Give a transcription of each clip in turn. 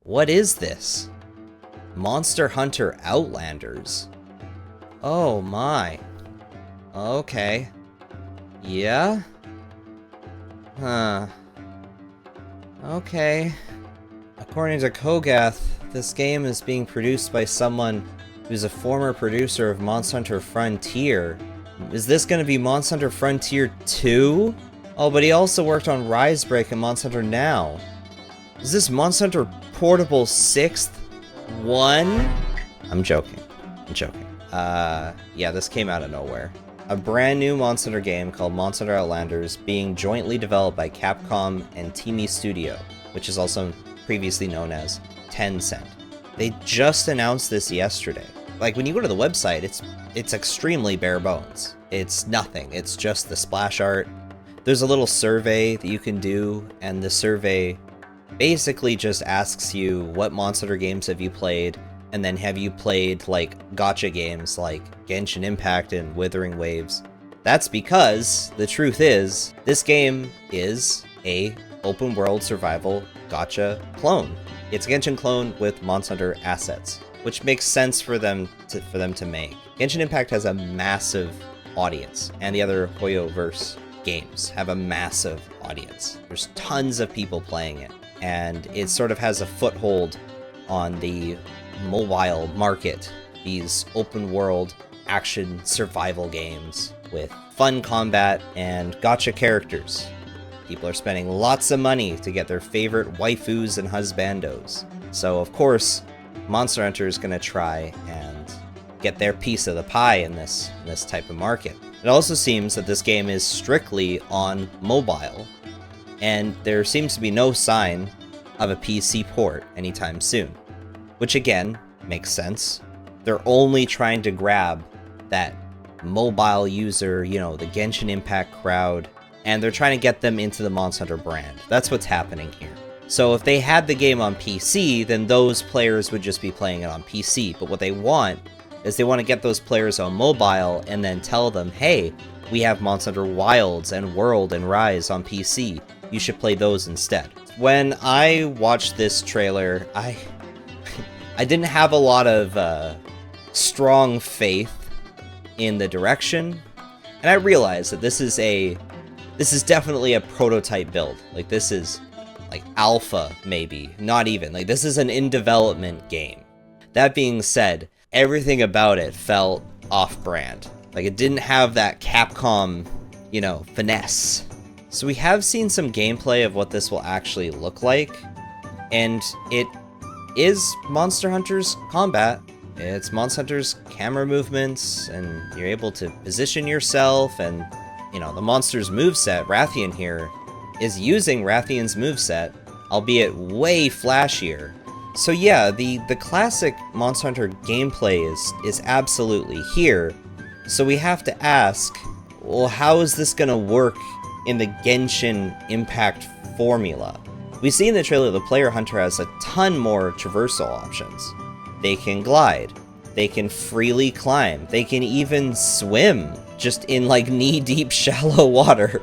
What is this? Monster Hunter Outlanders. Oh my. Okay. Yeah? Huh. Okay. According to Kogath, this game is being produced by someone who's a former producer of Monster Hunter Frontier. Is this gonna be Monster Hunter Frontier 2? Oh, but he also worked on Risebreak and Monster Hunter Now. Is this Monster Hunter Portable 6th 1? I'm joking. Yeah, this came out of nowhere. A brand new Monster Hunter game called Monster Hunter Outlanders being jointly developed by Capcom and Teamy Studio, which is also previously known as Tencent. They just announced this yesterday. Like, when you go to the website, it's extremely bare bones. It's nothing. It's just the splash art. There's a little survey that you can do, and the survey basically just asks you what Monster Hunter games have you played, and then have you played, like, gacha games like Genshin Impact and Withering Waves. That's because the truth is, this game is a open world survival gacha clone. It's a Genshin clone with Monster Hunter assets, which makes sense for them to make. Genshin Impact has a massive audience, and the other Hoyoverse games have a massive audience. There's tons of people playing it, and it sort of has a foothold on the mobile market. These open world action survival games with fun combat and gacha characters. People are spending lots of money to get their favorite waifus and husbandos. So of course, Monster Hunter is going to try and get their piece of the pie in this type of market. It also seems that this game is strictly on mobile, and there seems to be no sign of a PC port anytime soon. Which again, makes sense. They're only trying to grab that mobile user, you know, the Genshin Impact crowd, and they're trying to get them into the Monster Hunter brand. That's what's happening here. So if they had the game on PC, then those players would just be playing it on PC. But what they want is they want to get those players on mobile and then tell them, hey, we have Monster Hunter Wilds and World and Rise on PC. You should play those instead. When I watched this trailer, I didn't have a lot of strong faith in the direction, and I realized that this is definitely a prototype build. Like, this is like alpha, maybe, not even. Like, this is an in development game. That being said, everything about it felt off-brand. Like, it didn't have that Capcom, you know, finesse. So we have seen some gameplay of what this will actually look like, and it is Monster Hunter's combat. It's Monster Hunter's camera movements, and you're able to position yourself, and, you know, the monster's moveset, Rathian here, is using Rathian's moveset, albeit way flashier. So yeah, the classic Monster Hunter gameplay is absolutely here. So we have to ask, well, how is this gonna work in the Genshin Impact formula? We see in the trailer the player hunter has a ton more traversal options. They can glide, they can freely climb, they can even swim, just in like knee-deep shallow water.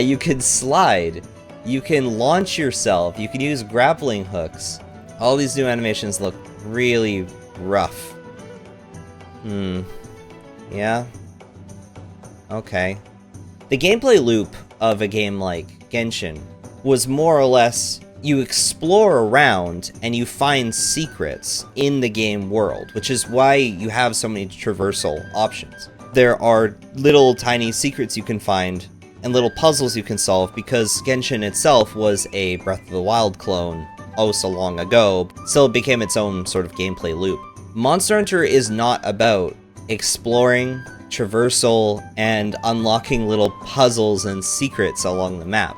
You can slide, you can launch yourself, you can use grappling hooks. All these new animations look really rough. Yeah? Okay. The gameplay loop of a game like Genshin was more or less, you explore around and you find secrets in the game world, which is why you have so many traversal options. There are little tiny secrets you can find and little puzzles you can solve, because Genshin itself was a Breath of the Wild clone oh so long ago, so it became its own sort of gameplay loop. Monster Hunter is not about exploring, traversal, and unlocking little puzzles and secrets along the map.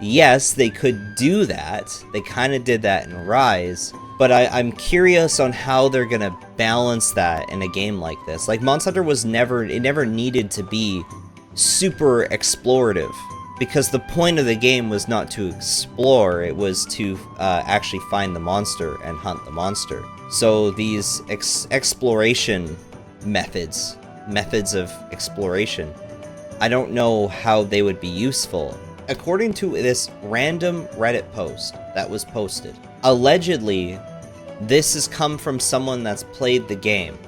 Yes, they could do that. They kind of did that in Rise, but I'm curious on how they're gonna balance that in a game like this. Like, Monster Hunter was never needed to be super explorative, because the point of the game was not to explore, it was to actually find the monster and hunt the monster. So these exploration methods of exploration, I don't know how they would be useful. According to this random Reddit post that was posted, allegedly this has come from someone that's played the game,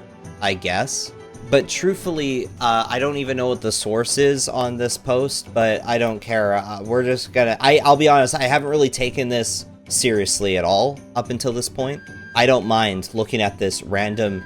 I guess. But truthfully, I don't even know what the source is on this post, but I don't care. We're just gonna... I'll be honest, I haven't really taken this seriously at all up until this point. I don't mind looking at this random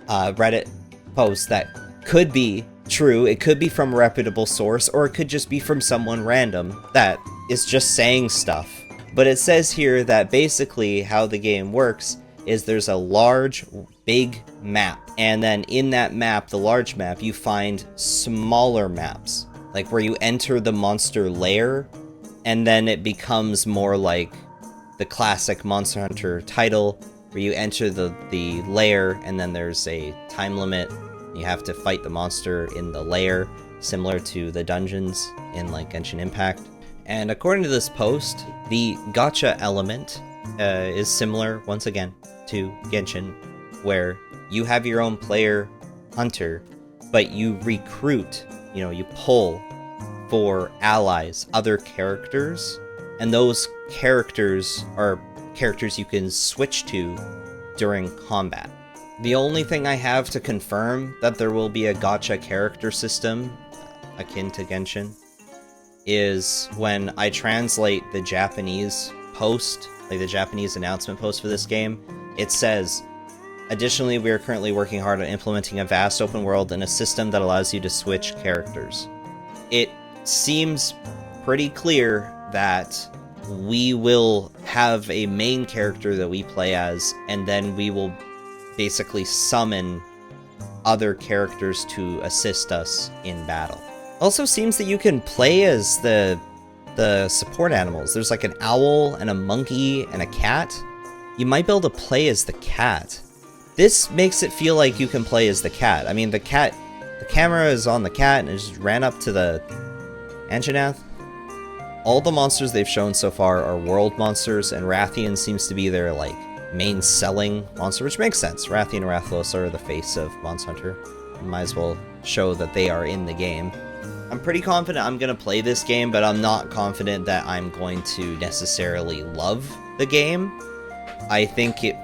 Reddit post that could be true. It could be from a reputable source, or it could just be from someone random that is just saying stuff. But it says here that basically how the game works is there's a large, big map. And then in that map, the large map, you find smaller maps. Like where you enter the monster lair, and then it becomes more like the classic Monster Hunter title, where you enter the lair, and then there's a time limit. You have to fight the monster in the lair, similar to the dungeons in like Genshin Impact. And according to this post, the gacha element is similar, once again, to Genshin, where you have your own player hunter, but you recruit, you pull for allies, other characters, and those characters are characters you can switch to during combat. The only thing I have to confirm that there will be a gacha character system akin to Genshin is when I translate the Japanese post, like the Japanese announcement post for this game. It says, additionally, we are currently working hard on implementing a vast open world and a system that allows you to switch characters. It seems pretty clear that we will have a main character that we play as, and then we will basically summon other characters to assist us in battle. Also seems that you can play as the support animals. There's like an owl and a monkey and a cat. You might be able to play as the cat. This makes it feel like you can play as the cat. I mean, the camera is on the cat and it just ran up to the Anjanath. All the monsters they've shown so far are world monsters, and Rathian seems to be their, like, main selling monster, which makes sense. Rathian and Rathalos are the face of Monster Hunter. Might as well show that they are in the game. I'm pretty confident I'm going to play this game, but I'm not confident that I'm going to necessarily love the game. I think it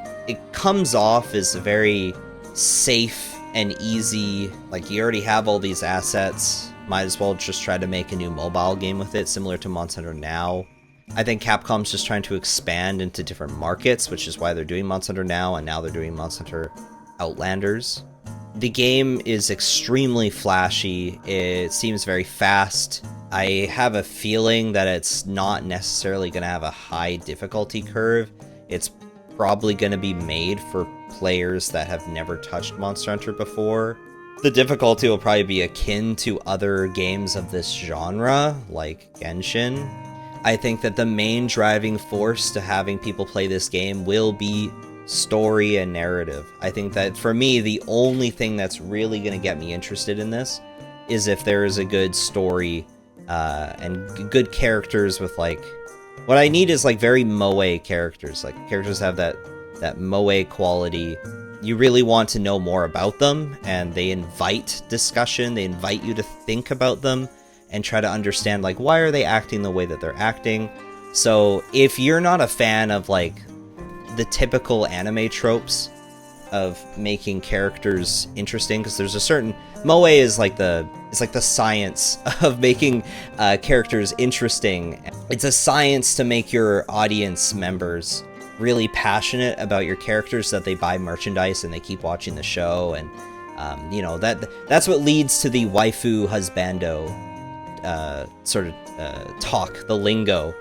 comes off as a very safe and easy, like you already have all these assets, might as well just try to make a new mobile game with it, similar to Monster Hunter Now. I think Capcom's just trying to expand into different markets, which is why they're doing Monster Hunter Now, and now they're doing Monster Hunter Outlanders. The game is extremely flashy, it seems very fast. I have a feeling that it's not necessarily going to have a high difficulty curve. It's probably going to be made for players that have never touched Monster Hunter before. The difficulty will probably be akin to other games of this genre, like Genshin. I think that the main driving force to having people play this game will be story and narrative. I think that for me, the only thing that's really going to get me interested in this is if there is a good story and good characters with, like, what I need is like very moe characters. Like characters have that moe quality. You really want to know more about them, and they invite discussion. They invite you to think about them and try to understand, like, why are they acting the way that they're acting. So if you're not a fan of like the typical anime tropes of making characters interesting, because there's a certain moe is like it's like the science of making characters interesting. It's a science to make your audience members really passionate about your characters, so that they buy merchandise and they keep watching the show, and that's what leads to the waifu husbando sort of talk, the lingo.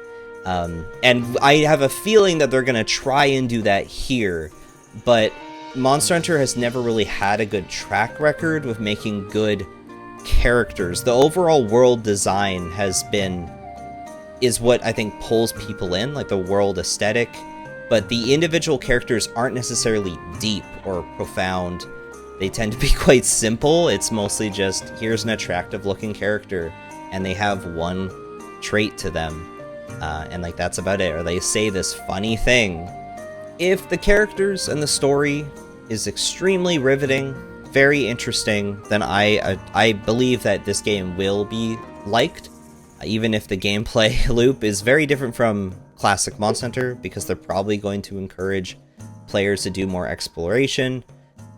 And I have a feeling that they're gonna try and do that here, but Monster Hunter has never really had a good track record with making good characters. The overall world design is what I think pulls people in, like the world aesthetic, but the individual characters aren't necessarily deep or profound. They tend to be quite simple. It's mostly just, here's an attractive looking character, and they have one trait to them, and like that's about it, or they say this funny thing. If the characters and the story is extremely riveting, very interesting, then I believe that this game will be liked, even if the gameplay loop is very different from classic Monster Hunter, because they're probably going to encourage players to do more exploration.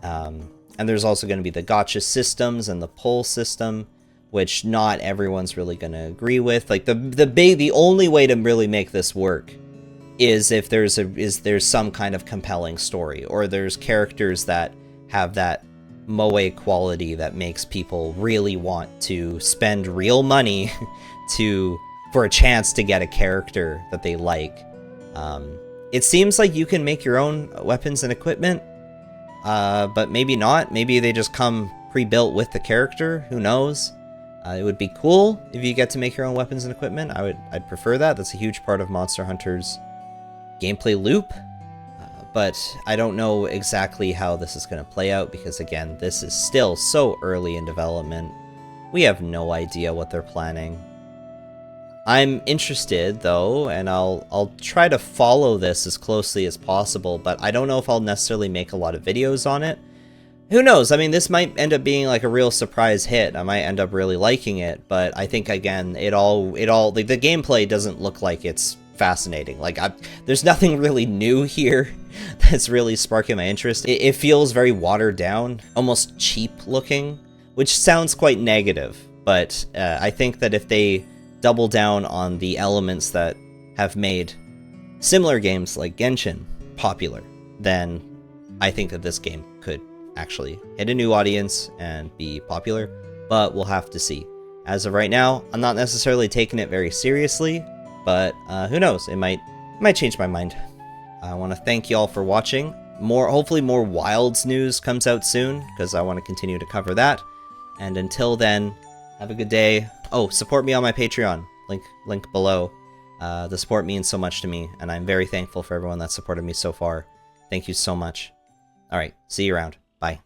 And there's also going to be the gotcha systems and the pull system, which not everyone's really going to agree with. Like the only way to really make this work is if there's some kind of compelling story, or there's characters that have that moe quality that makes people really want to spend real money for a chance to get a character that they like. It seems like you can make your own weapons and equipment, but maybe not. Maybe they just come pre-built with the character. Who knows? It would be cool if you get to make your own weapons and equipment. I'd prefer that. That's a huge part of Monster Hunter's gameplay loop. But I don't know exactly how this is going to play out because, again, this is still so early in development. We have no idea what they're planning. I'm interested, though, and I'll try to follow this as closely as possible, but I don't know if I'll necessarily make a lot of videos on it. Who knows? I mean, this might end up being like a real surprise hit. I might end up really liking it, but I think, again, like, the gameplay doesn't look like it's fascinating. Like, there's nothing really new here that's really sparking my interest. It feels very watered down, almost cheap looking, which sounds quite negative, but I think that if they double down on the elements that have made similar games like Genshin popular, then I think that this game could actually hit a new audience and be popular, but we'll have to see. As of right now, I'm not necessarily taking it very seriously, but who knows? It might change my mind. I want to thank y'all for watching. Hopefully more Wilds news comes out soon, because I want to continue to cover that. And until then, have a good day. Oh, support me on my Patreon. Link below. The support means so much to me, and I'm very thankful for everyone that supported me so far. Thank you so much. Alright, see you around. Bye.